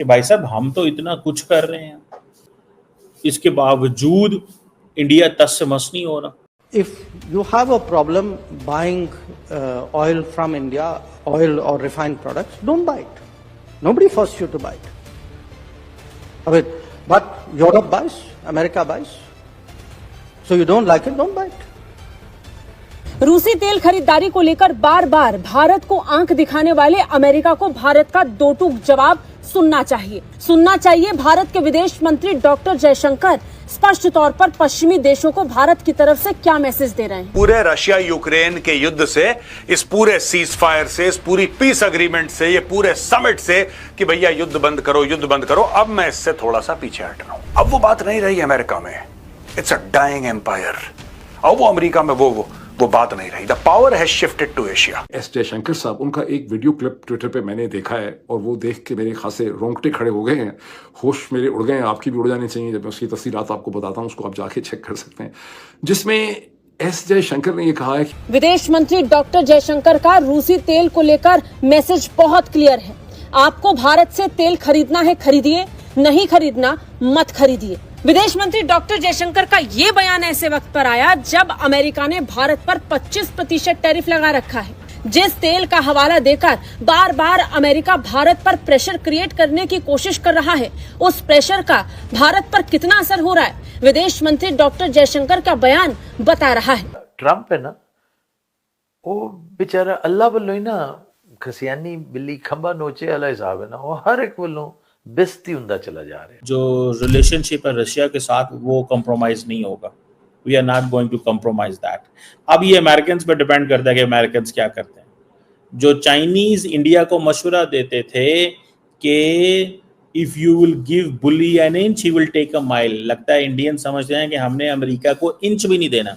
कि भाई साहब हम तो इतना कुछ कर रहे हैं, इसके बावजूद इंडिया तस से मस नहीं हो रहा। If you have a problem buying oil from India, oil or refined products, don't buy it. Nobody forced you to buy it. I mean, but Europe buys, America buys. So you don't like it, don't buy it. रूसी तेल खरीदारी को लेकर बार बार भारत को आंख दिखाने वाले America को भारत का दो टूक जवाब सुनना चाहिए। भारत के विदेश मंत्री डॉक्टर जयशंकर स्पष्ट तौर पर पश्चिमी देशों को भारत की तरफ से क्या मैसेज दे रहे हैं। पूरे रशिया यूक्रेन के युद्ध से, इस पूरे सीज फायर से, इस पूरी पीस अग्रीमेंट से, ये पूरे समिट से कि भैया युद्ध बंद करो, अब मैं इससे थोड़ा सा पीछे हट रहा हूं। अब वो बात नहीं रही अमेरिका में, इट्स अ डाइंग एम्पायर। अब वो अमेरिका में वो बात नहीं रही। The power has shifted to Asia. S Jaishankar साहब, उनका एक वीडियो क्लिप ट्विटर पे मैंने देखा है और वो देख के मेरे खासे रोंगटे खड़े हो गए हैं, होश मेरे उड़ गए हैं। आपकी भी उड़ जानी चाहिए। जब मैं उसकी तफसीलात आपको बताता हूँ, उसको आप जाके चेक कर सकते हैं, जिसमें एस जयशंकर ने ये कहा है। विदेश मंत्री डॉक्टर जयशंकर का रूसी तेल को लेकर मैसेज बहुत क्लियर है। आपको भारत से तेल खरीदना है, खरीदिए, नहीं खरीदना मत खरीदिए। विदेश मंत्री डॉक्टर जयशंकर का ये बयान ऐसे वक्त पर आया जब अमेरिका ने भारत पर 25% टैरिफ लगा रखा है। जिस तेल का हवाला देकर बार बार अमेरिका भारत पर प्रेशर क्रिएट करने की कोशिश कर रहा है, उस प्रेशर का भारत पर कितना असर हो रहा है, विदेश मंत्री डॉक्टर जयशंकर का बयान बता रहा है। ट्रंप है ना, वो बेचारा अल्लाह वालों ही ना खसियानी बिल्ली खंबा नोचे वाला हिसाब है ना, वो हर एक वालों बेस्ती हुंदा चला जा रहा है। जो रिलेशनशिप है रशिया के साथ, वो कॉम्प्रोमाइज नहीं होगा। We are not going to compromise that. अब ये अमेरिकन पे डिपेंड करता है कि अमेरिकन क्या करते हैं। जो चाइनीज इंडिया को मशवरा देते थे कि if you will give bully an inch he will take a mile, लगता है इंडियन समझते हैं कि हमने अमेरिका को इंच भी नहीं देना।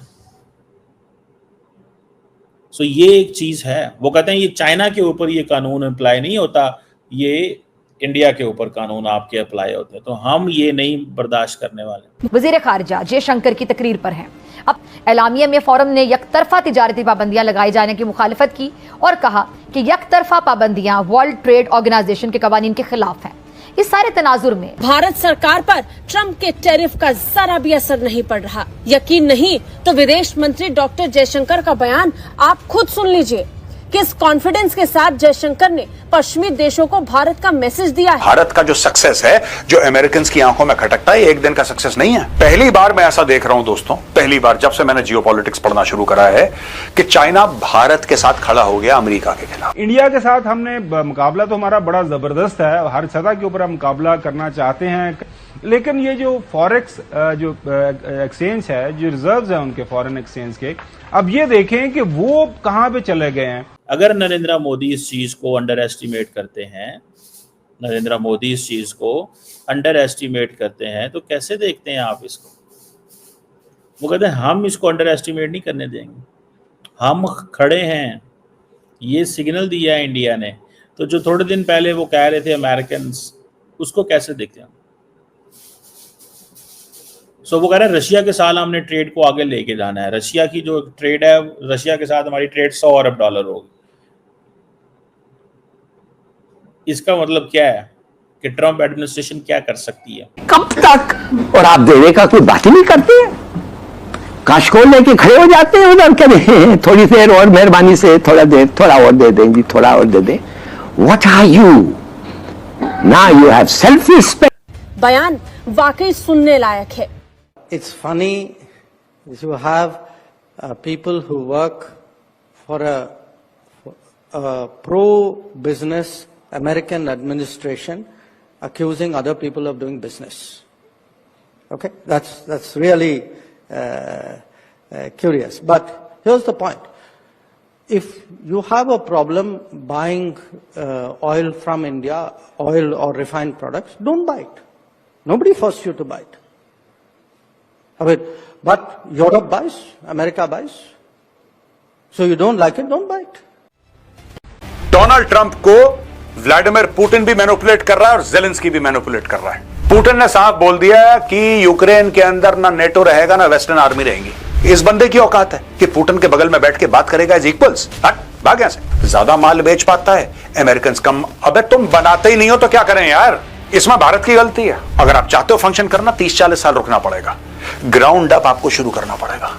सो ये एक चीज है। वो कहते हैं ये चाइना के ऊपर ये कानून अप्लाई नहीं होता, ये इंडिया के ऊपर कानून आपके अप्लाई होते हैं, तो हम ये नहीं बर्दाश्त करने वाले। वजीर खारजा जयशंकर की तकरीर पर हैं। अब एलामिया में फोरम ने यकतरफा तिजारती पाबंदियां लगाए जाने की मुखालिफत की और कहा कि यकतरफा पाबंदियां वर्ल्ड ट्रेड ऑर्गेनाइजेशन के कवानीन के खिलाफ हैं। इस सारे तनाजुर में भारत सरकार पर ट्रंप के टैरिफ का जरा भी असर नहीं पड़ रहा। यकीन नहीं तो विदेश मंत्री डॉक्टर जयशंकर का बयान आप खुद सुन लीजिए। किस कॉन्फिडेंस के साथ जयशंकर ने पश्चिमी देशों को भारत का मैसेज दिया है। भारत का जो सक्सेस है, जो अमेरिकन की आंखों में खटकता है, एक दिन का सक्सेस नहीं है। पहली बार मैं ऐसा देख रहा हूं दोस्तों, पहली बार जब से मैंने जियोपॉलिटिक्स पढ़ना शुरू करा है कि चाइना भारत के साथ खड़ा हो गया अमेरिका के खिलाफ। इंडिया के साथ हमने मुकाबला तो हमारा बड़ा जबरदस्त है, हर सतह के ऊपर हम मुकाबला करना चाहते हैं, लेकिन ये जो फॉरेक्स जो एक्सचेंज है, जो रिजर्व्स है उनके फॉरेन एक्सचेंज के, अब ये देखें कि वो कहां पे चले गए हैं। अगर नरेंद्र मोदी इस चीज को अंडर एस्टिमेट करते हैं, तो कैसे देखते हैं आप इसको? वो कहते हैं हम इसको अंडर एस्टिमेट नहीं करने देंगे, हम खड़े हैं। ये सिग्नल दिया है इंडिया ने। तो जो थोड़े दिन पहले वो कह रहे थे अमेरिकन, उसको कैसे देखते हैं? सो वो कह रहे हैं रशिया के साथ हमने ट्रेड को आगे लेके जाना है। रशिया की जो ट्रेड है, रशिया के साथ हमारी ट्रेड $100 अरब होगी। इसका मतलब क्या है कि ट्रंप एडमिनिस्ट्रेशन क्या कर सकती है? कब तक? और आप देने का कोई बात ही नहीं करते हैं, काशकोल लेके खड़े हो जाते हैं उधर, करें थोड़ी देर और मेहरबानी से थोड़ा और दे दें जी, थोड़ा और दे दें। What are you now? You have self respect. बयान वाकई सुनने लायक है। It's funny you have people who work for a pro-business American administration accusing other people of doing business. Okay, that's really curious. But here's the point: if you have a problem buying oil from India, oil or refined products, don't buy it. Nobody forced you to buy it. I mean, but Europe buys, America buys. So you don't like it, don't buy it. Donald Trump को Vladimir Putin भी manipulate कर रहा है और Zelensky भी manipulate कर रहा है। पुतिन ने साफ बोल दिया कि यूक्रेन के अंदर ना नेटो रहेगा ना वेस्टर्न आर्मी रहेंगी। इस बंदे की औकात है कि पुतिन के बगल में बैठ के बात करेगा एज इक्वल्स। भाग यहां से। ज्यादा माल बेच पाता है, अमेरिकन कम। अबे तुम बनाते ही नहीं हो तो क्या करें यार? इसमें भारत की गलती है। अगर आप चाहते हो फंक्शन करना, 30-40 साल रुकना पड़ेगा, ग्राउंड अप आपको शुरू करना पड़ेगा,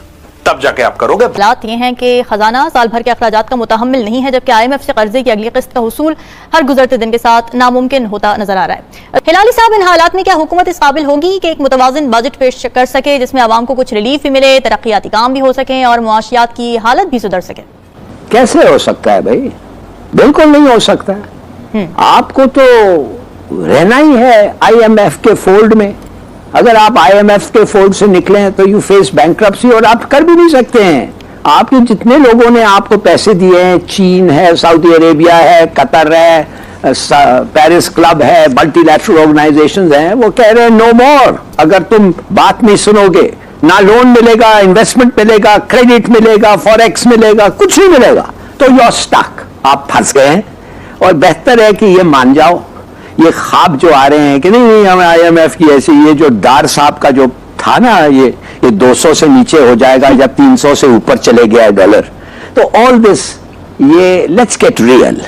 तब जाके आप करोगे। हालात ये हैं कि खजाना साल भर के अखराजात का मुतहम्मिल नहीं है, जबकि IMF से कर्जे की अगली किस्त का हुसूल हर गुजरते दिन के साथ नामुमकिन होता नजर आ रहा है। हिलाली साहब, इन हालात में क्या हुकूमत इस काबिल होगी कि एक मुतवाज़िन बजट पेश कर सके जिसमें आवाम को कुछ रिलीफ भी मिले, तरक्याती काम भी हो सके और मुआशियात की हालत भी सुधर सके? कैसे हो सकता है भाई? बिल्कुल नहीं हो सकता। आपको तो रहना ही है IMF के फोल्ड में। अगर आप IMF के फोल्ड से निकले हैं तो यू फेस बैंक्रप्सी, और आप कर भी नहीं सकते हैं। आपके जितने लोगों ने आपको पैसे दिए हैं, चीन है, सऊदी अरेबिया है, कतर है, पेरिस क्लब है, मल्टीलैटरल ऑर्गेनाइजेशंस हैं, वो कह रहे हैं नो मोर। अगर तुम बात नहीं सुनोगे, ना लोन मिलेगा, इन्वेस्टमेंट मिलेगा, क्रेडिट मिलेगा, फॉरेक्स मिलेगा, कुछ नहीं मिलेगा, तो यू आर स्टक, आप फंस गए हैं। और बेहतर है कि ये मान जाओ, ये ख्वाब जो आ रहे हैं कि नहीं हमें IMF की ऐसी, ये जो डार साहब का जो था ना, ये 200 से नीचे हो जाएगा या 300 से ऊपर चले गया है डॉलर, तो ऑल दिस, ये let's get real.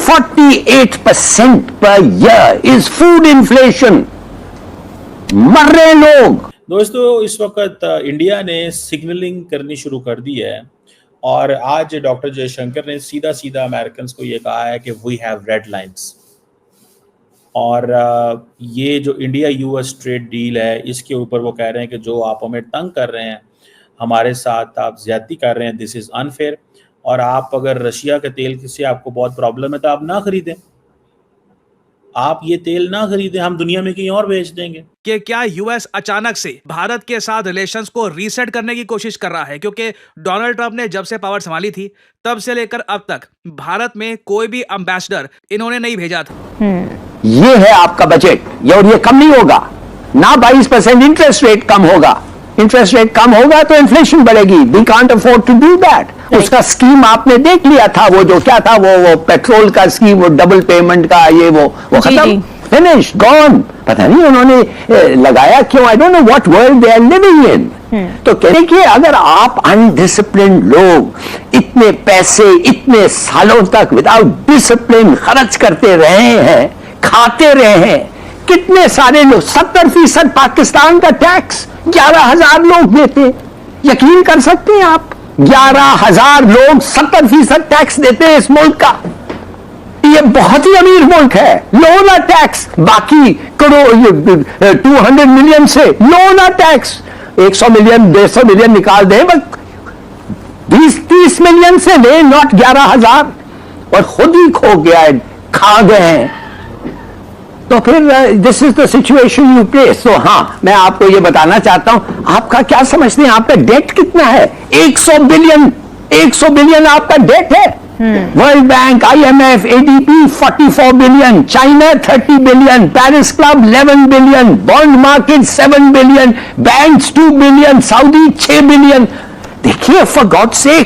48% per year is food inflation, मर रहे लोग। दोस्तों, इस वक्त इंडिया ने सिग्नलिंग करनी शुरू कर दी है, और आज डॉक्टर जयशंकर ने सीधा सीधा अमेरिकन को ये कहा है कि वी हैव रेड लाइंस। और ये जो इंडिया US ट्रेड डील है, इसके ऊपर वो कह रहे हैं कि जो आप हमें तंग कर रहे हैं, हमारे साथ आप ज्यादती कर रहे हैं, दिस इज़ अनफेयर। और आप अगर रशिया के तेल से आपको बहुत प्रॉब्लम है तो आप ना खरीदें, आप ये तेल ना खरीदें, हम दुनिया में कहीं और बेच देंगे। कि क्या US अचानक से भारत के साथ रिलेशंस को रीसेट करने की कोशिश कर रहा है? क्योंकि डोनाल्ड ट्रंप ने जब से पावर संभाली थी तब से लेकर अब तक भारत में कोई भी एम्बेसडर इन्होंने नहीं भेजा था। ये है आपका बजट, और ये कम नहीं होगा ना। 22% इंटरेस्ट रेट कम होगा, इंटरेस्ट रेट कम होगा तो इन्फ्लेशन बढ़ेगी। We can't afford to do that. उसका स्कीम आपने देख लिया था, वो जो क्या था, वो पेट्रोल का स्कीम, वो डबल पेमेंट का, ये वो खत्म, फिनिश, गॉन। पता नहीं उन्होंने लगाया क्यों, I don't know what world they are living in. तो कहने कि अगर आप अनडिसिप्लिन लोग इतने पैसे इतने सालों तक विदाउट डिसिप्लिन खर्च करते रहे हैं, खाते रहे हैं, कितने सारे लोग, 70% पाकिस्तान का टैक्स 11,000 लोग देते, यकीन कर सकते हैं आप? 11,000 लोग 70% टैक्स देते हैं इस मुल्क का। ये बहुत ही अमीर मुल्क है, लोना टैक्स। बाकी करोड़ 200 मिलियन से लोना टैक्स, 100 मिलियन 150 मिलियन निकाल दें, बस 20-30 मिलियन से ले, नॉट 11,000। और खुद ही खो गया है, खा गए हैं। तो फिर this is the situation you face. तो हाँ, मैं आपको ये बताना चाहता हूं, आपका क्या समझते हैं, आपका डेट कितना है? 100 बिलियन आपका डेट है। World bank, IMF, ADB 44 billion, China 30 billion, Paris club 11 billion, bond market 7 billion, banks 2 billion, Saudi 6 billion. देखिए, फॉर गॉड सेक,